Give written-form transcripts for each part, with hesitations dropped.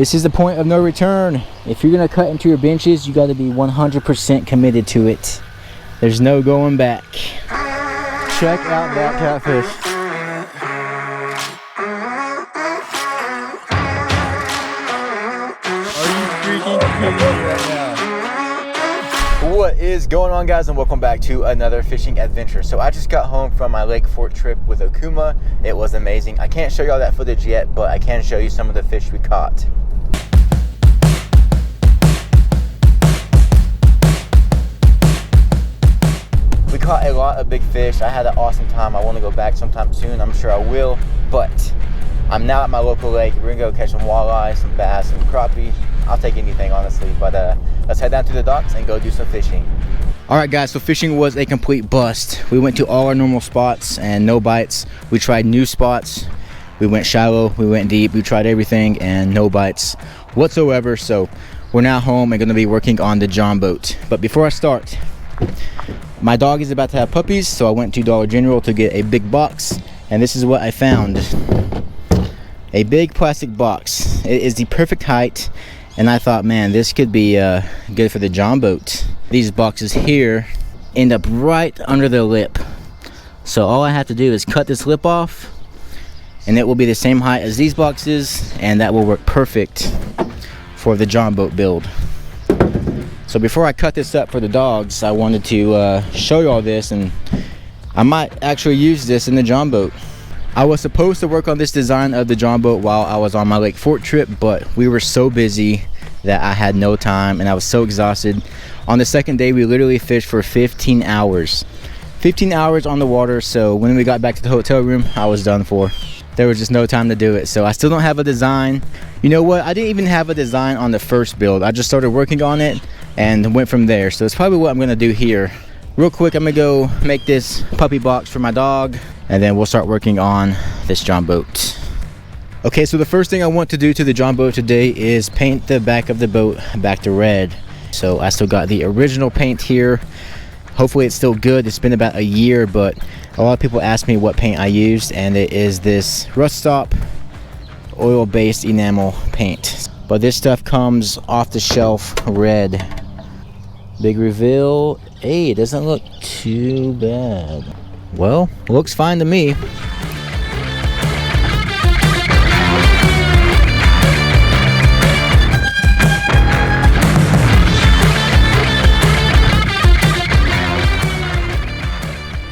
This is the point of no return. If you're gonna cut into your benches, you gotta be 100% committed to it. There's no going back. Check out that catfish. Are you freaking kidding me right now? What is going on, guys, and welcome back to another fishing adventure. So I just got home from my Lake Fort trip with Okuma. It was amazing. I can't show you all that footage yet, but I can show you some of the fish we caught. We caught a lot of big fish. I had an awesome time. I want to go back sometime soon. I'm sure I will, but I'm now at my local lake. We're gonna go catch some walleye, some bass, some crappie. I'll take anything, honestly, but let's head down to the docks and go do some fishing. All right, guys, so fishing was a complete bust. We went to all our normal spots and no bites. We tried new spots. We went shallow, we went deep, we tried everything and no bites whatsoever. So we're now home and gonna be working on the John boat. But before I start, my dog is about to have puppies, so I went to Dollar General to get a big box, and this is what I found. A big plastic box. It is the perfect height, and I thought, man, this could be good for the John boat. These boxes here end up right under the lip, so all I have to do is cut this lip off, and it will be the same height as these boxes, and that will work perfect for the John boat build. So before I cut this up for the dogs, I wanted to show you all this, and I might actually use this in the John boat. I was supposed to work on this design of the John boat while I was on my Lake Fort trip, but we were so busy that I had no time and I was so exhausted. On the second day, we literally fished for 15 hours. 15 hours on the water, so when we got back to the hotel room, I was done for. There was just no time to do it, so I still don't have a design. You know what? I didn't even have a design on the first build. I just started working on it and went from there. So it's probably what I'm gonna do here. Real quick, I'm gonna go make this puppy box for my dog, and then we'll start working on this John boat. Okay, so the first thing I want to do to the John boat today is paint the back of the boat back to red. So I still got the original paint here. Hopefully it's still good. It's been about a year, but a lot of people ask me what paint I used, and it is this Rust Stop oil-based enamel paint. But this stuff comes off the shelf red. Big reveal. Hey, it doesn't look too bad. Well, looks fine to me.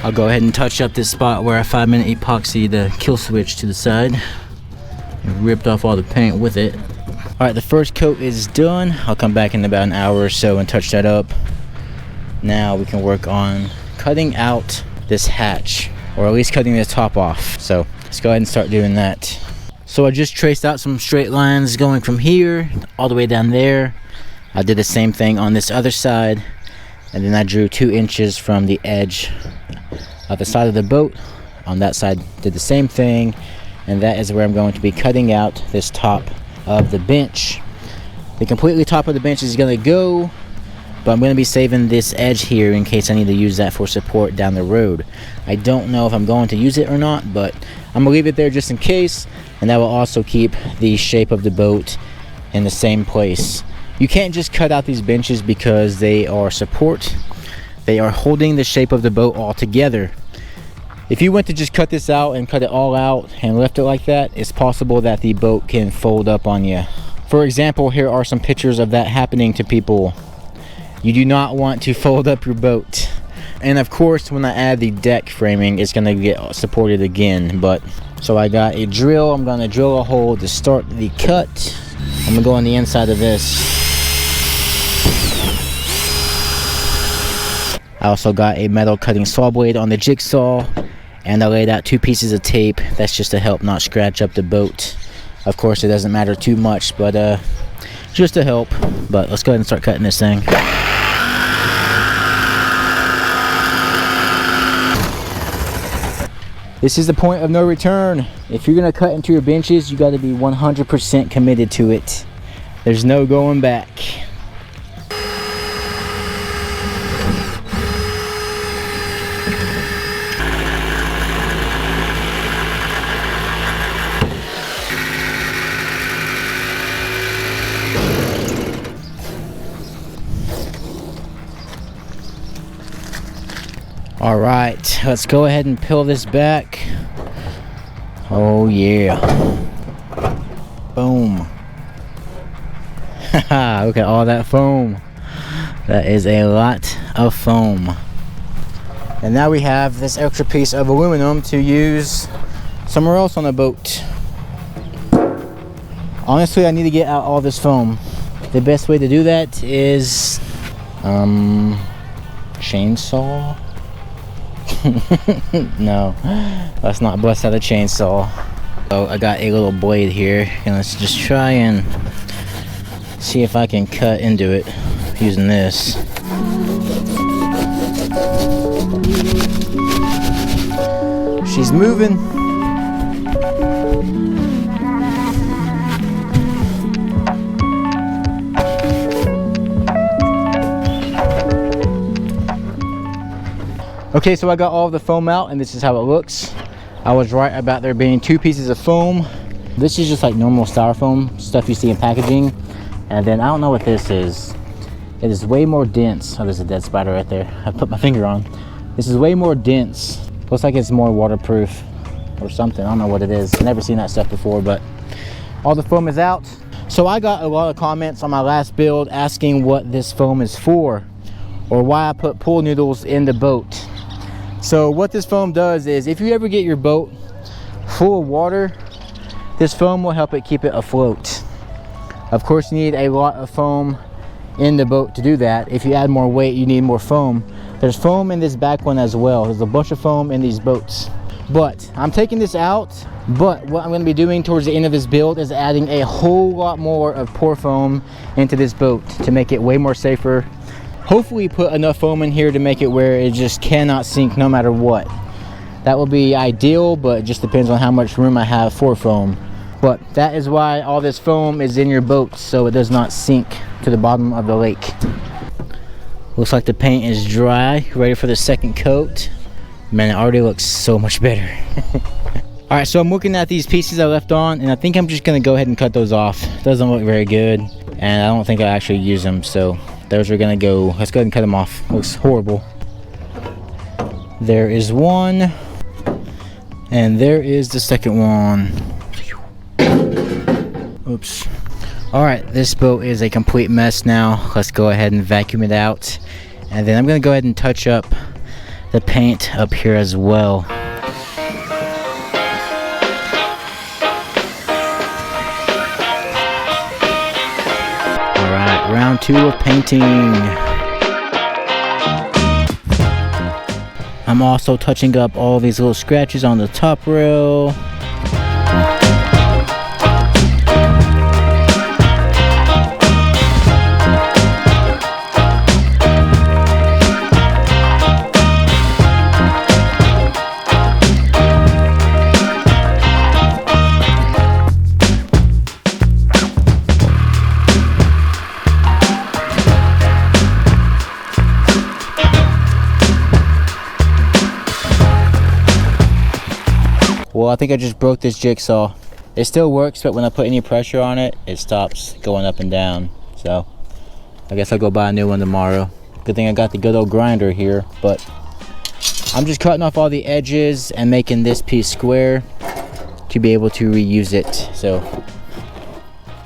I'll go ahead and touch up this spot where I 5-minute epoxy the kill switch to the side and ripped off all the paint with it. All right, the first coat is done. I'll come back in about an hour or so and touch that up. Now we can work on cutting out this hatch, or at least cutting the top off. So let's go ahead and start doing that. So I just traced out some straight lines going from here all the way down there. I did the same thing on this other side, and then I drew 2 inches from the edge of the side of the boat. On that side, did the same thing, and that is where I'm going to be cutting out this top of the bench. The completely top of the bench is going to go, but I'm going to be saving this edge here in case I need to use that for support down the road. I don't know if I'm going to use it or not, but I'm going to leave it there just in case, and that will also keep the shape of the boat in the same place. You can't just cut out these benches because they are support. They are holding the shape of the boat all together. If you went to just cut this out and cut it all out and left it like that, it's possible that the boat can fold up on you. For example, here are some pictures of that happening to people. You do not want to fold up your boat. And of course, when I add the deck framing, it's gonna get supported again. But so I got a drill. I'm gonna drill a hole to start the cut. I'm gonna go on the inside of this. I also got a metal cutting saw blade on the jigsaw, and I laid out 2 pieces of tape. That's just to help not scratch up the boat. Of course, it doesn't matter too much, but just to help. But let's go ahead and start cutting this thing. This is the point of no return. If you're gonna cut into your benches, you gotta be 100% committed to it. There's no going back. All right, let's go ahead and peel this back. Oh yeah. Boom. Haha, look at all that foam. That is a lot of foam. And now we have this extra piece of aluminum to use somewhere else on the boat. Honestly, I need to get out all this foam. The best way to do that is chainsaw. No, let's not bust out a chainsaw. So I got a little blade here, and let's just try and see if I can cut into it using this. She's moving. Okay, so I got all of the foam out, and this is how it looks. I was right about there being 2 pieces of foam. This is just like normal styrofoam stuff you see in packaging. And then I don't know what this is. It is way more dense. Oh, there's a dead spider right there. I put my finger on. This is way more dense. Looks like it's more waterproof or something. I don't know what it is. I've never seen that stuff before, but all the foam is out. So I got a lot of comments on my last build asking what this foam is for, or why I put pool noodles in the boat. So what this foam does is, if you ever get your boat full of water, this foam will help it keep it afloat. Of course, you need a lot of foam in the boat to do that. If you add more weight, you need more foam. There's foam in this back one as well. There's a bunch of foam in these boats. But I'm taking this out, but what I'm going to be doing towards the end of this build is adding a whole lot more of pour foam into this boat to make it way more safer. Hopefully put enough foam in here to make it where it just cannot sink no matter what. That will be ideal, but it just depends on how much room I have for foam. But that is why all this foam is in your boat, so it does not sink to the bottom of the lake. Looks like the paint is dry, ready for the second coat. Man, it already looks so much better. All right, so I'm looking at these pieces I left on, and I think I'm just gonna go ahead and cut those off. Doesn't look very good, and I don't think I actually use them, so those are gonna go. Let's go ahead and cut them off. Looks horrible. There is one, and there is the second one. Oops. All right, this boat is a complete mess now. Let's go ahead and vacuum it out, and then I'm gonna go ahead and touch up the paint up here as well. All right, round 2 of painting. I'm also touching up all these little scratches on the top rail. Well, I think I just broke this jigsaw. It still works, but when I put any pressure on it, it stops going up and down. So I guess I'll go buy a new one tomorrow. Good thing I got the good old grinder here, but I'm just cutting off all the edges and making this piece square to be able to reuse it. So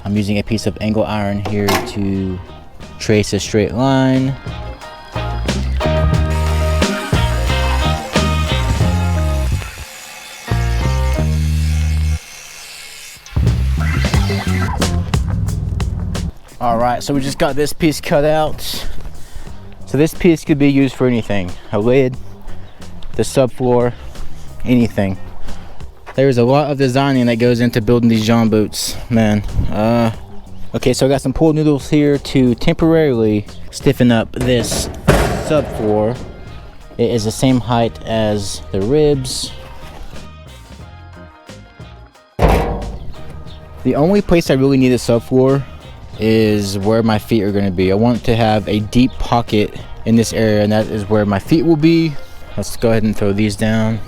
I'm using a piece of angle iron here to trace a straight line. Alright, so we just got this piece cut out. So this piece could be used for anything. A lid, the subfloor, anything. There's a lot of designing that goes into building these John boats, man. Okay, so I got some pool noodles here to temporarily stiffen up this subfloor. It is the same height as the ribs. The only place I really need a subfloor is where my feet are going to be. I want to have a deep pocket in this area, and that is where my feet will be. Let's go ahead and throw these down.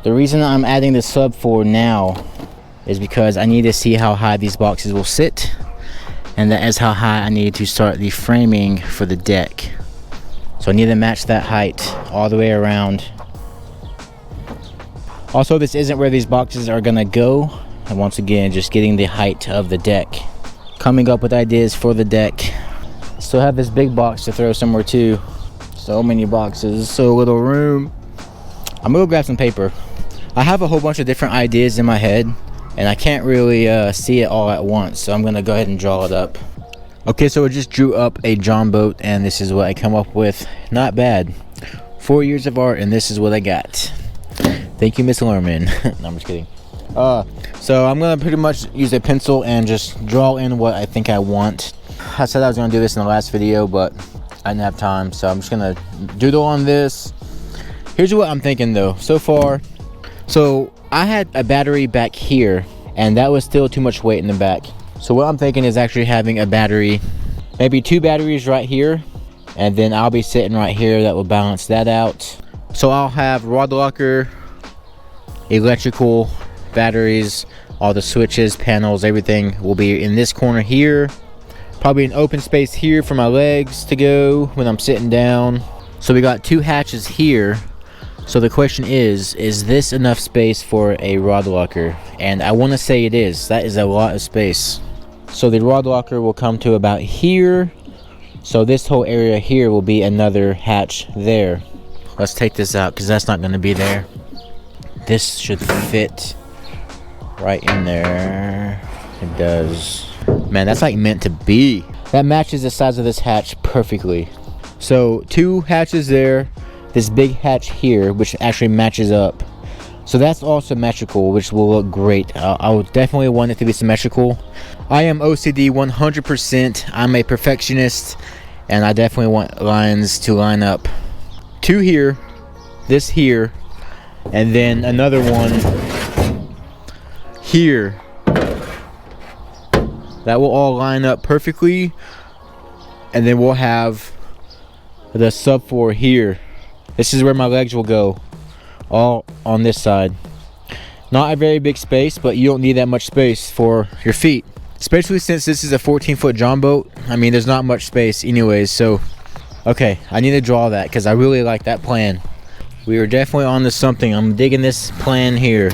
The reason I'm adding the subfloor now is because I need to see how high these boxes will sit, and that is how high I need to start the framing for the deck. So I need to match that height all the way around. Also, this isn't where these boxes are gonna go. And once again, just getting the height of the deck. Coming up with ideas for the deck. Still have this big box to throw somewhere too. So many boxes, so little room. I'm gonna go grab some paper. I have a whole bunch of different ideas in my head, and I can't really see it all at once, so I'm gonna go ahead and draw it up. Okay, so I just drew up a John boat, and this is what I come up with. Not bad. 4 years of art, and this is what I got. Thank you, Miss Lerman. No, I'm just kidding. So I'm gonna pretty much use a pencil and just draw in what I think I want. I said I was gonna do this in the last video, but I didn't have time, so I'm just gonna doodle on this. Here's what I'm thinking though, so far. So I had a battery back here, and that was still too much weight in the back. So what I'm thinking is actually having a battery, maybe 2 batteries right here, and then I'll be sitting right here. That will balance that out. So I'll have rod locker, electrical, batteries, all the switches, panels, everything will be in this corner here. Probably an open space here for my legs to go when I'm sitting down. So we got 2 hatches here. So the question is this enough space for a rod locker? And I want to say it is. That is a lot of space. So the rod locker will come to about here. So this whole area here will be another hatch there. Let's take this out because that's not going to be there. This should fit right in there. It does. Man, that's like meant to be. That matches the size of this hatch perfectly. So 2 hatches there, this big hatch here, which actually matches up. So that's all symmetrical, which will look great. I would definitely want it to be symmetrical. I am OCD 100%. I'm a perfectionist, and I definitely want lines to line up. 2 here, this here, and then another one here. That will all line up perfectly, and then we'll have the subfloor here. This is where my legs will go, all on this side. Not a very big space, but you don't need that much space for your feet, especially since this is a 14-foot John boat. I mean, there's not much space anyways. So okay, I need to draw that because I really like that plan. We are definitely on to something. I'm digging this plan here.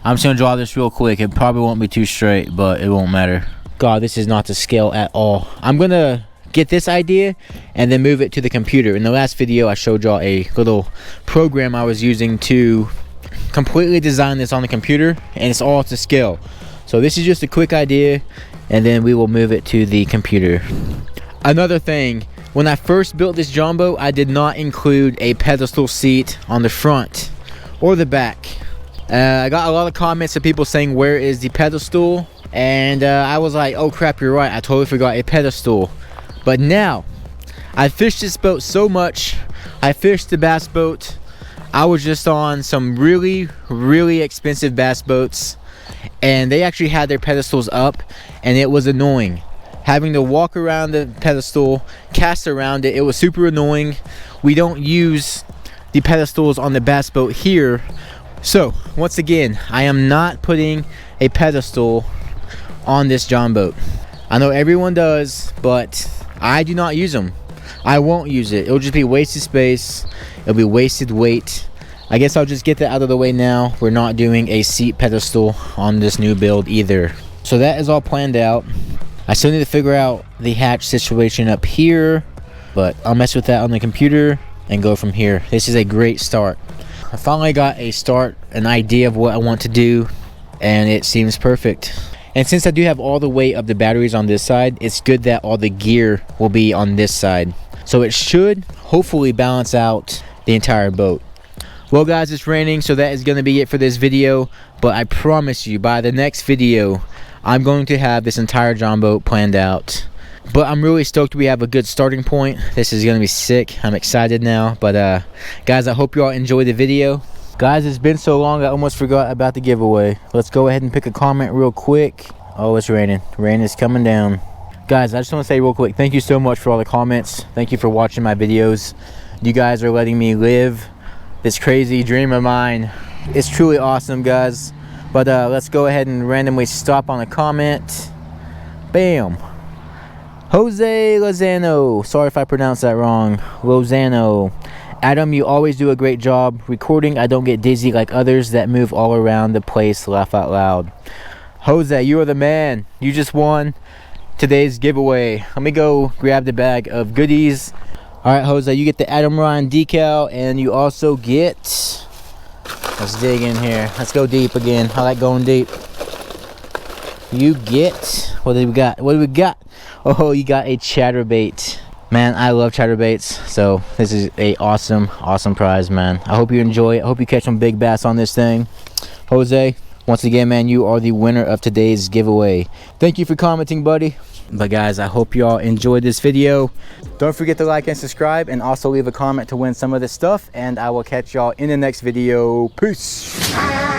I'm just gonna draw this real quick. It probably won't be too straight, but it won't matter. God, this is not to scale at all. I'm gonna get this idea and then move it to the computer. In the last video, I showed y'all a little program I was using to completely design this on the computer, and it's all to scale. So this is just a quick idea, and then we will move it to the computer. Another thing, when I first built this John boat, I did not include a pedestal seat on the front or the back. I got a lot of comments of people saying, where is the pedestal? And I was like, oh crap, you're right, I totally forgot a pedestal. But now I fished this boat so much. I fished the bass boat. I was just on some really expensive bass boats, and they actually had their pedestals up, and it was annoying having to walk around the pedestal, cast around it. It was super annoying. We don't use the pedestals on the bass boat here. So once again, I am not putting a pedestal on this John boat. I know everyone does, but I do not use them. I won't use it. It'll just be wasted space. It'll be wasted weight. I guess I'll just get that out of the way now. We're not doing a seat pedestal on this new build either. So that is all planned out. I still need to figure out the hatch situation up here, but I'll mess with that on the computer and go from here. This is a great start. I finally got an idea of what I want to do, and it seems perfect. And since I do have all the weight of the batteries on this side, it's good that all the gear will be on this side. So it should hopefully balance out the entire boat. Well guys, it's raining, so that is going to be it for this video. But I promise you, by the next video, I'm going to have this entire John boat planned out. But I'm really stoked we have a good starting point. This is going to be sick. I'm excited now. But guys, I hope you all enjoyed the video. Guys, it's been so long I almost forgot about the giveaway. Let's go ahead and pick a comment real quick. Oh, it's raining. Rain is coming down. Guys, I just want to say real quick, thank you so much for all the comments. Thank you for watching my videos. You guys are letting me live this crazy dream of mine. It's truly awesome, guys. But let's go ahead and randomly stop on a comment. Bam. Jose Lozano, sorry if I pronounced that wrong. Lozano. Adam, you always do a great job recording. I don't get dizzy like others that move all around the place. Laugh out loud. Jose, you are the man. You just won today's giveaway. Let me go grab the bag of goodies. All right, Jose, you get the Adam Ryan decal, and you also get, let's dig in here. Let's go deep again. I like going deep. You get, what do we got? What do we got? Oh, you got a chatterbait. Man, I love chatterbaits, so this is a awesome prize, man. I hope you enjoy it. I hope you catch some big bass on this thing. Jose, once again, man, you are the winner of today's giveaway. Thank you for commenting, buddy. But guys, I hope y'all enjoyed this video. Don't forget to like and subscribe, and also leave a comment to win some of this stuff, and I will catch y'all in the next video. Peace.